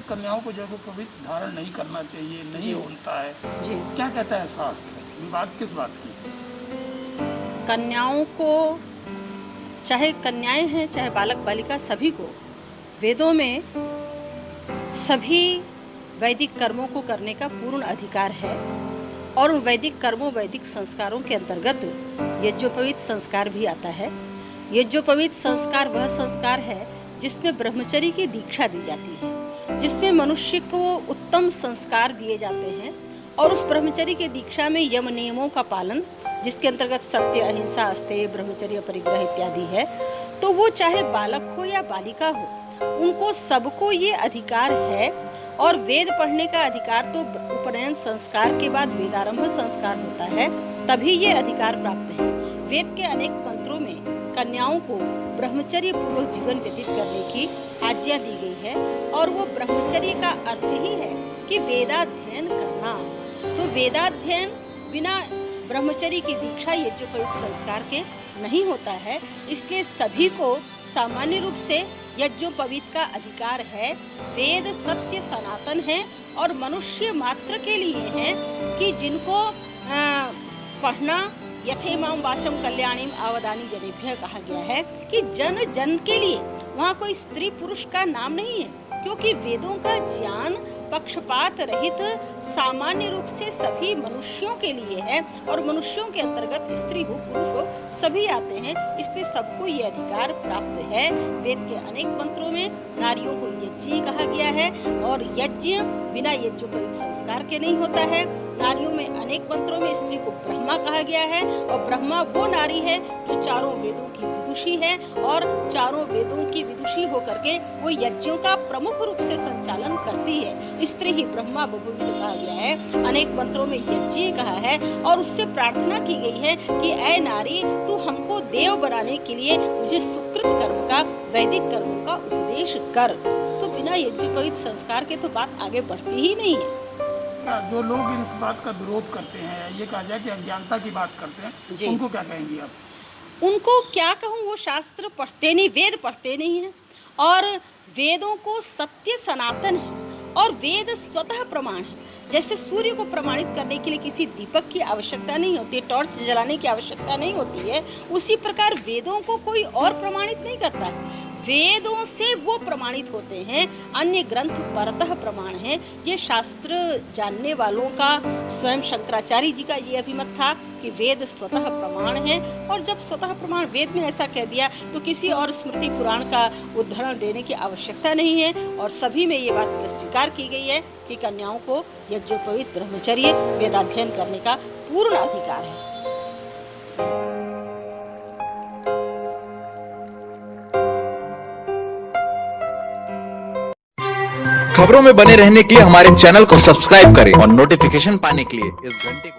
कन्याओं को जो है पवित्र धारण नहीं करना चाहिए, नहीं होता है जी। क्या कहता है शास्त्र? विवाद किस बात की? कन्याओं को, चाहे कन्याएं हैं चाहे बालक बालिका, सभी को वेदों में सभी वैदिक कर्मों को करने का पूर्ण अधिकार है। और उन वैदिक कर्मों, वैदिक संस्कारों के अंतर्गत यज्ञोपवीत संस्कार भी आता है। यज्ञोपवीत संस्कार वह संस्कार है जिसमें ब्रह्मचर्य की दीक्षा दी जाती है, जिसमें मनुष्य को उत्तम संस्कार दिए जाते हैं। और उस ब्रह्मचर्य की दीक्षा में यम नियमों का पालन, जिसके अंतर्गत सत्य, अहिंसा, अस्तेय, ब्रह्मचर्य, परिग्रह इत्यादि है, तो वो चाहे बालक हो या बालिका हो, उनको सबको ये अधिकार है। और वेद पढ़ने का अधिकार तो उपनयन संस्कार के बाद वेदारंभ संस्कार होता है, तभी ये अधिकार प्राप्त है। वेद के अनेक मंत्रों में कन्याओं को ब्रह्मचर्य पूर्वक जीवन व्यतीत करने की आज्ञा दी गई है। और वो ब्रह्मचर्य का अर्थ ही है कि वेदाध्ययन करना। तो वेदाध्ययन बिना ब्रह्मचर्य की दीक्षा यज्ञोपवीत संस्कार के नहीं होता है। इसलिए सभी को सामान्य रूप से यज्ञोपवीत का अधिकार है। वेद सत्य सनातन है और मनुष्य मात्र के लिए है कि जिनको पढ़ना यथेमाम वाचम कल्याणीम आवदानी जनेभ्यः कहा गया है कि जन जन के लिए। वहाँ कोई स्त्री पुरुष का नाम नहीं है, क्योंकि वेदों का ज्ञान पक्षपात रहित सामान्य रूप से सभी मनुष्यों के लिए है। और मनुष्यों के अंतर्गत स्त्री हो पुरुष हो सभी आते हैं, इसलिए सबको ये अधिकार प्राप्त है। वेद के अनेक मंत्रों में नारियों को यज्ञ कहा गया है और यज्ञ बिना यज्ञोपवीत संस्कार के नहीं होता है। नारियों में अनेक मंत्रों में स्त्री को ब्रह्मा कहा गया है और ब्रह्मा वो नारी है जो चारों वेदों की विदुषी है और चारों वेदों की विदुषी होकर के वो यज्ञों का प्रमुख रूप से संचालन करती है। स्त्री ही ब्रह्मा बहुविध कहा गया है। अनेक मंत्रों में यज्ञ कहा है और उससे प्रार्थना की गई है कि ऐ नारी, तू हमको देव बनाने के लिए मुझे सुकृत कर्म का, वैदिक कर्मों का उपदेश कर। तो बिना यज्ञोपवीत संस्कार के तो बात आगे बढ़ती ही नहीं है। जो लोग इस बात का विरोध करते हैं, ये कहा जाए कि अज्ञानता की बात करते हैं, उनको क्या कहेंगी आप? उनको क्या कहूँ, वो शास्त्र पढ़ते नहीं, वेद पढ़ते नहीं है। और वेदों को सत्य सनातन है और वेद स्वतः प्रमाण है। जैसे सूर्य को प्रमाणित करने के लिए किसी दीपक की आवश्यकता नहीं होती है, टॉर्च जलाने की आवश्यकता नहीं होती है, उसी प्रकार वेदों को कोई और प्रमाणित नहीं करता है। वेदों से वो प्रमाणित होते हैं, अन्य ग्रंथ परतः प्रमाण हैं। ये शास्त्र जानने वालों का, स्वयं शंकराचार्य जी का ये अभिमत था कि वेद स्वतः प्रमाण है। और जब स्वतः प्रमाण वेद में ऐसा कह दिया तो किसी और स्मृति पुराण का उदाहरण देने की आवश्यकता नहीं है। और सभी में ये बात स्वीकार की गई है कि कन्याओं को यज्ञोपवीत ब्रह्मचर्य वेदाध्ययन करने का पूर्ण अधिकार है। खबरों में बने रहने के लिए हमारे चैनल को सब्सक्राइब करें और नोटिफिकेशन पाने के लिए इस घंटे को